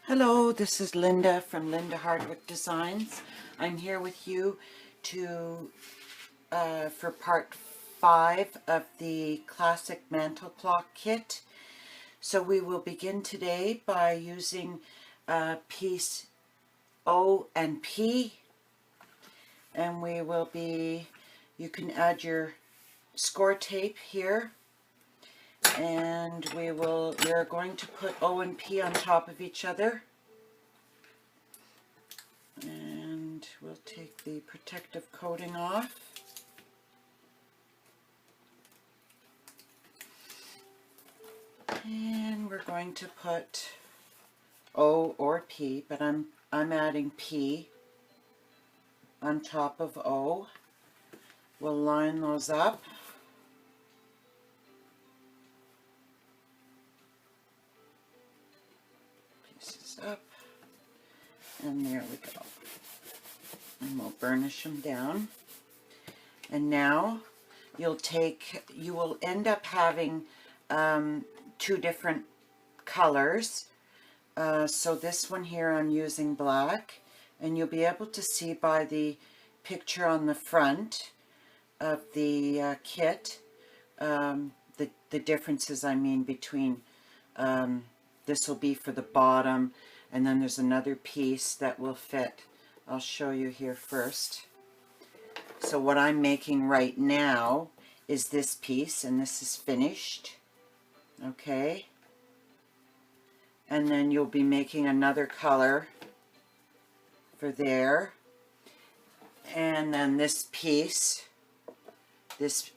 Hello, this is Linda from Linda Hardwick Designs. I'm here with you for part 5 of the classic mantle clock kit. So we will begin today by using piece O and P, and you can add your score tape here, and we are going to put O and P on top of each other. And we'll take the protective coating off. And we're going to put O or P, but I'm adding P on top of O. We'll line those up. Pieces up. And there we go. And we'll burnish them down. And now you will end up having two different colors. So this one here I'm using black, and you'll be able to see by the picture on the front of the kit the differences between this will be for the bottom, and then there's another piece that will fit. I'll show you here first. So what I'm making right now is this piece, and this is finished. Okay. And then you'll be making another color for there. And then this piece, this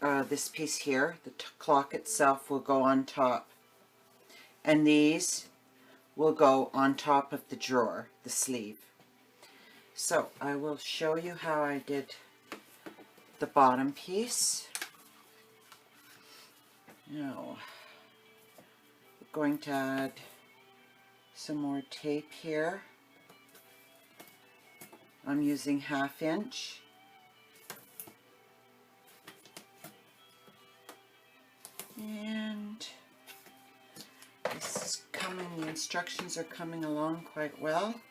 piece here, the clock itself will go on top. And these will go on top of the drawer, the sleeve. So I will show you how I did the bottom piece. Now, we're going to add some more tape here. I'm using 1/2 inch. And this is the instructions are coming along quite well.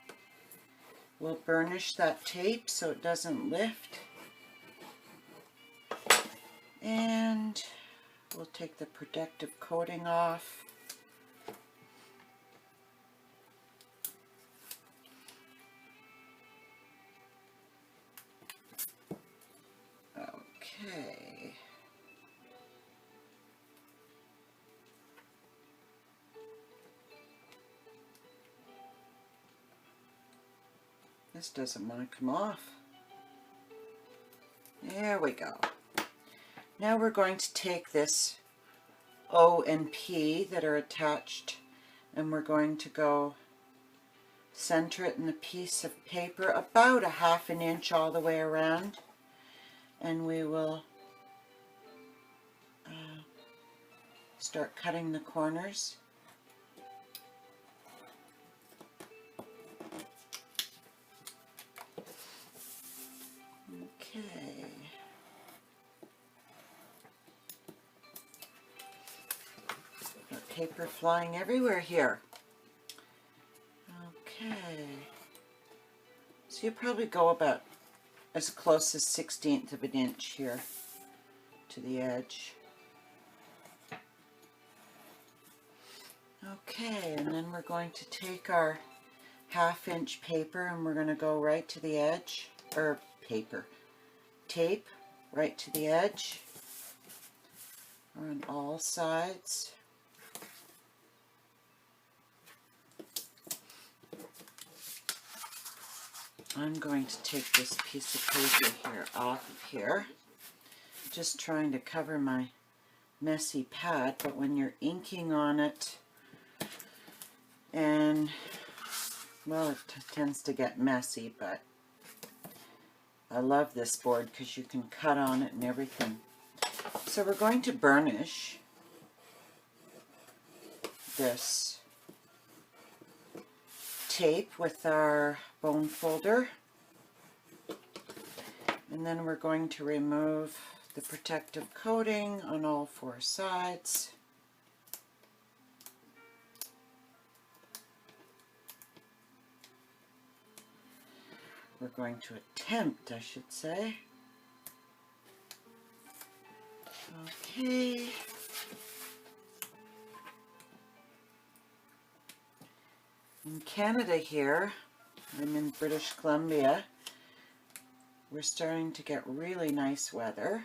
We'll burnish that tape so it doesn't lift. And we'll take the protective coating off. Okay. This doesn't want to come off. There we go. Now we're going to take this O and P that are attached, and we're going to go center it in a piece of paper about 1/2 inch all the way around, and we will start cutting the corners. Okay. Got paper flying everywhere here. Okay. So you probably go about as close as 1/16 of an inch here to the edge. Okay, and then we're going to take our 1/2 inch paper and we're going to go right to the edge, or tape right to the edge on all sides. I'm going to take this piece of paper here off of here, just trying to cover my messy pad, but when you're inking on it, and well, it tends to get messy, but I love this board because you can cut on it and everything. So we're going to burnish this tape with our bone folder, and then we're going to remove the protective coating on all 4 sides. we're going to attempt, I should say. Okay. In Canada here, I'm in British Columbia, we're starting to get really nice weather.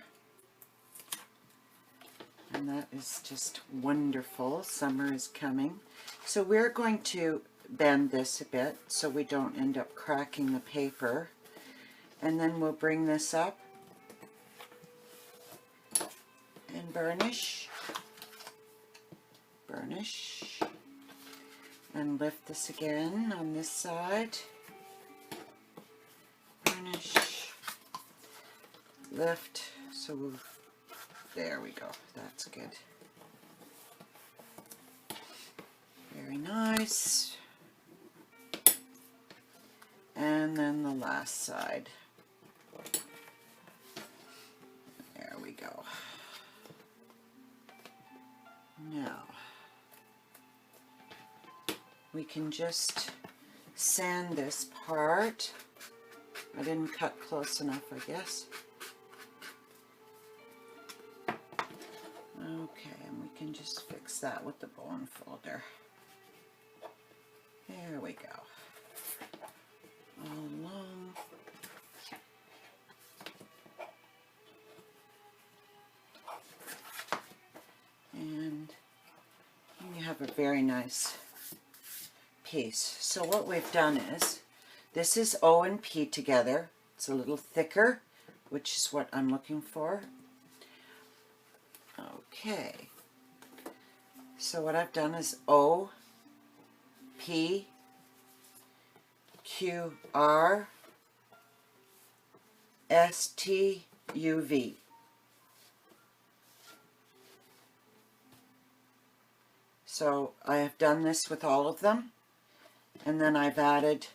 And that is just wonderful. Summer is coming. So we're going to bend this a bit so we don't end up cracking the paper. And then we'll bring this up and burnish. Burnish. And lift this again on this side. Burnish. Lift. So we'll, there we go. That's good. Very nice. And then the last side. There we go. Now, we can just sand this part. I didn't cut close enough, I guess. Okay, and we can just fix that with the bone folder. There we go. All along. And you have a very nice piece. So what we've done is, this is O and P together. It's a little thicker, which is what I'm looking for. Okay. So what I've done is O, P, Q, R, S, T, U, V. So I have done this with all of them, and then I've added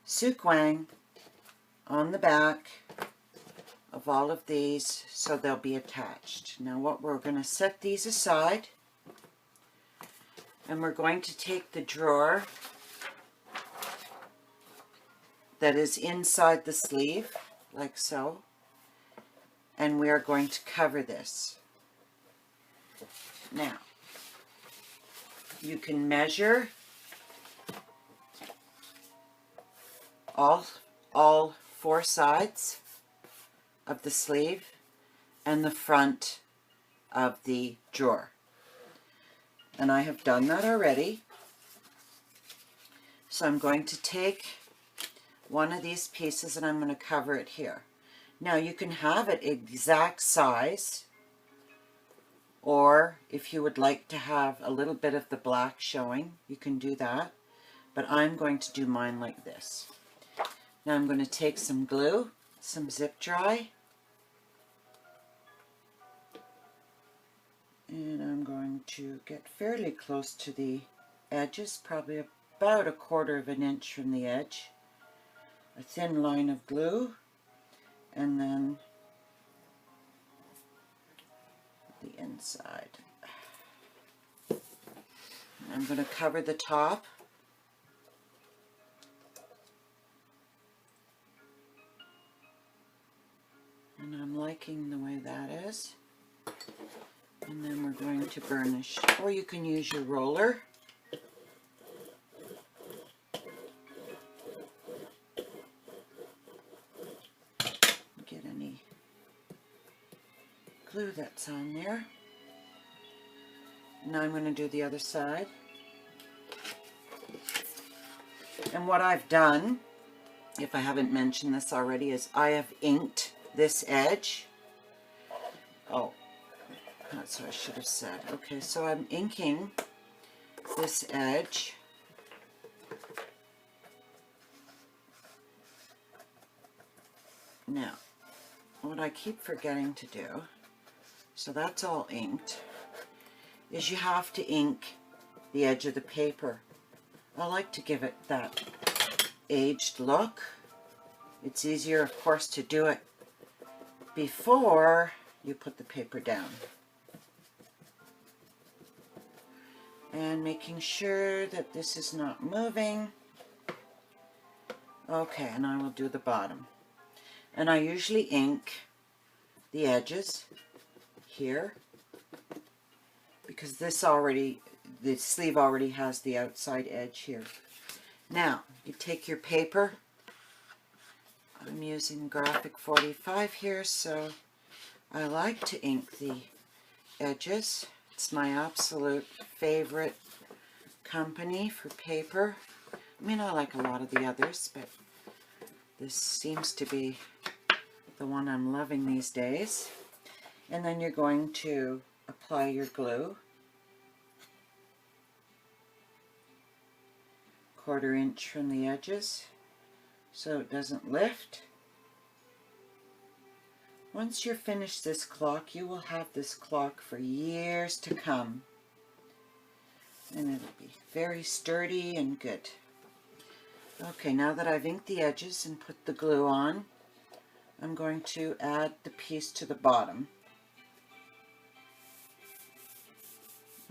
Sukwang on the back of all of these so they'll be attached. Now what we're going to set these aside, and we're going to take the drawer that is inside the sleeve, like so, and we are going to cover this. Now, you can measure all four sides of the sleeve and the front of the drawer. And I have done that already. So I'm going to take one of these pieces and I'm going to cover it here. Now you can have it exact size, or if you would like to have a little bit of the black showing, you can do that. But I'm going to do mine like this. Now I'm going to take some glue, some zip dry, and I'm going to get fairly close to the edges, probably about 1/4 of an inch from the edge. A thin line of glue, and then the inside. I'm going to cover the top. And I'm liking the way that is. And then we're going to burnish, or you can use your roller. Get any glue that's on there. Now I'm going to do the other side. And what I've done, if I haven't mentioned this already, is I have inked this edge. Oh, that's what I should have said. Okay, so I'm inking this edge. Now, what I keep forgetting to do, so that's all inked, is you have to ink the edge of the paper. I like to give it that aged look. It's easier, of course, to do it before you put the paper down. And making sure that this is not moving. Okay, and I will do the bottom. And I usually ink the edges here because the sleeve already has the outside edge here. Now, you take your paper. I'm using Graphic 45 here, so I like to ink the edges. It's my absolute favorite company for paper. I mean, I like a lot of the others, but this seems to be the one I'm loving these days. And then you're going to apply your glue. 1/4 inch from the edges so it doesn't lift. Once you're finished this clock, you will have this clock for years to come. And it'll be very sturdy and good. Okay, now that I've inked the edges and put the glue on, I'm going to add the piece to the bottom.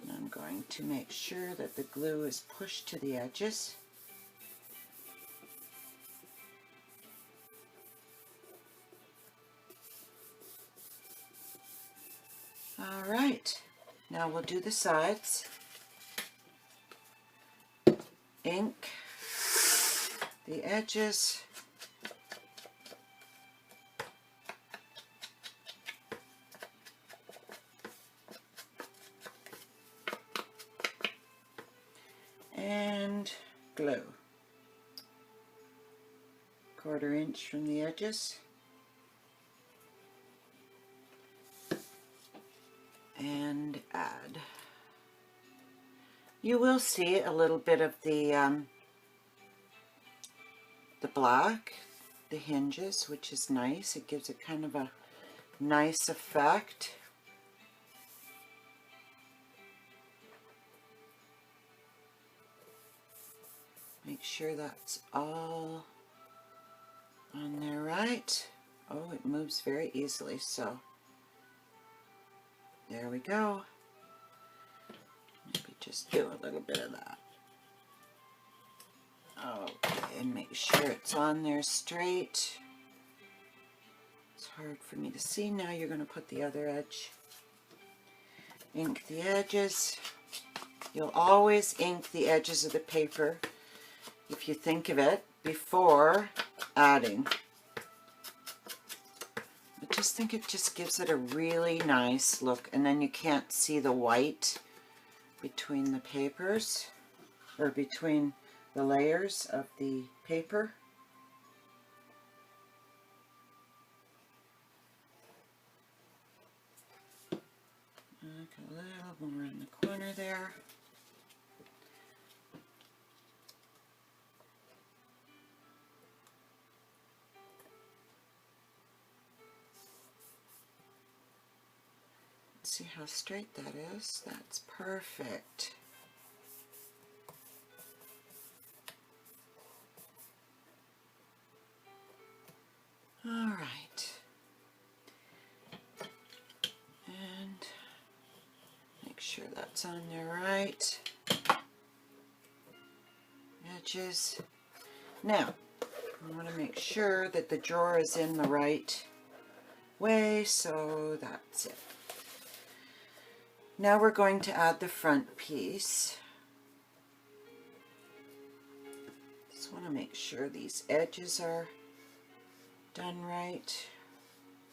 And I'm going to make sure that the glue is pushed to the edges. Alright, now we'll do the sides. Ink the edges. And glue. 1/4 inch from the edges. And add. You will see a little bit of the black, the hinges, which is nice. It gives it kind of a nice effect. Make sure that's all on there right. Oh, it moves very easily, so there we go. Maybe just do a little bit of that. Okay, and make sure it's on there straight. It's hard for me to see. Now you're going to put the other edge. Ink the edges. You'll always ink the edges of the paper, if you think of it, before adding. I just think it just gives it a really nice look, and then you can't see the white between the papers, or between the layers of the paper. Like a little more in the corner there. See how straight that is? That's perfect. All right. And make sure that's on there right. Edges. Now, I want to make sure that the drawer is in the right way, so that's it. Now we're going to add the front piece. Just want to make sure these edges are done right,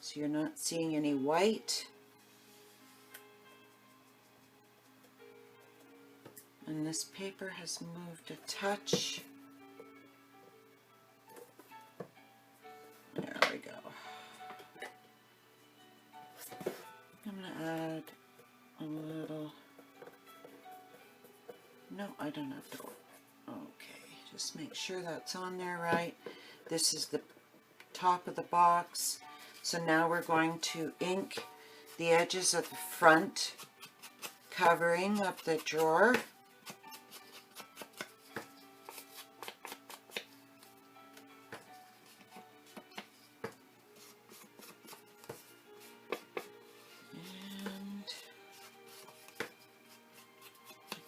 so you're not seeing any white. And this paper has moved a touch. There we go. I'm going to add a little, no, I don't have to, okay, just make sure that's on there right. This is the top of the box. So now we're going to ink the edges of the front covering of the drawer.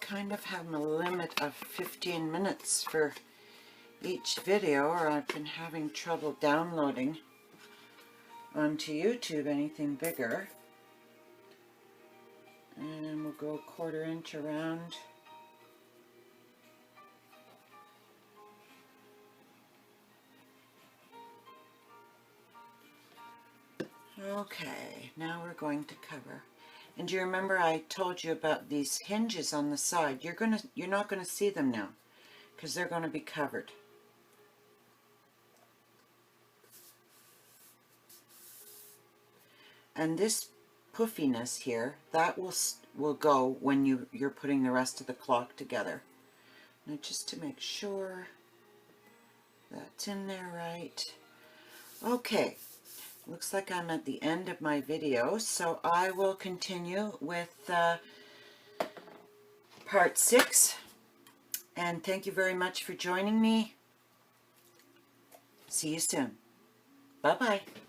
Kind of have a limit of 15 minutes for each video, or I've been having trouble downloading onto YouTube anything bigger. And we'll go 1/4 inch around. Okay, now we're going to cover. And do you remember I told you about these hinges on the side? You're not gonna see them now because they're going to be covered. And this puffiness here, that will go when you're putting the rest of the clock together. Now just to make sure that's in there right. Okay, looks like I'm at the end of my video, so I will continue with part 6. And thank you very much for joining me. See you soon. Bye-bye.